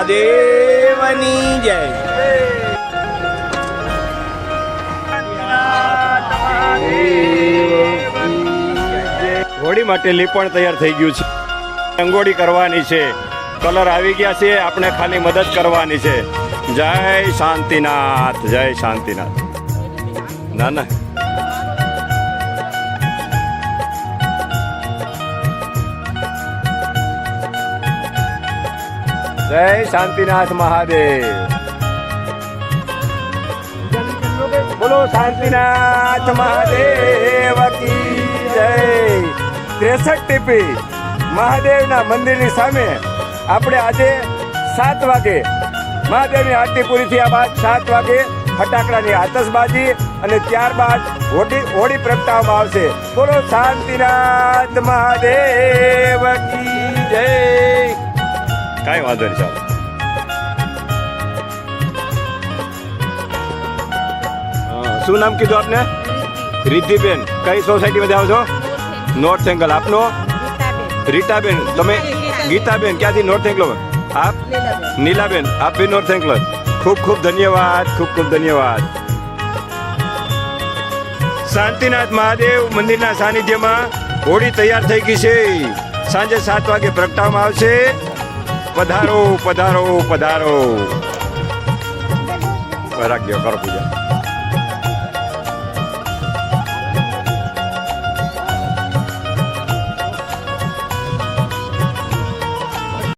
મહાદેવની જય. હોળી માટે લીપણ તૈયાર થઈ ગયું છે. રંગોળી કરવાની છે, કલર આવી ગયા છે, આપણે ખાલી મદદ કરવાની છે. જય શાંતિનાથ, જય શાંતિનાથ. ના ના જય શાંતિનાથ મહાદેવ. બોલો શાંતિનાથ મહાદેવ કી જય. 63 ટીપી મહાદેવના મંદિરની સામે આપણે આજે 7 વાગે મહાદેવની આરતી પૂરી થયા બાદ 7 વાગે ફટાકડાની આતશબાજી અને ત્યારબાદ હોળી પ્રગટાવવામાં આવશે. બોલો શાંતિનાથ મહાદેવ કી જય. કાંઈ વાંધો નહીં ચાલો. શું નામ કીધું આપને? રિદ્ધિબેન. કઈ સોસાયટીમાંથી આવો છો? North angle. આપનો? રીટાબેન. તમે? ગીતાબેન. ક્યાંથી? North angle. આપ? નીલાબેન. આપ બી નોર્થ એંગલ. ખૂબ ખૂબ ધન્યવાદ, ખૂબ ખૂબ ધન્યવાદ. શાંતિનાથ મહાદેવ મંદિરના સાનિધ્યમાં હોળી તૈયાર થઈ ગઈ છે. સાંજે 7 વાગે પ્રગટાવવામાં આવશે. પધારો પધારો પધારો. રાખજો, કરો પૂજા.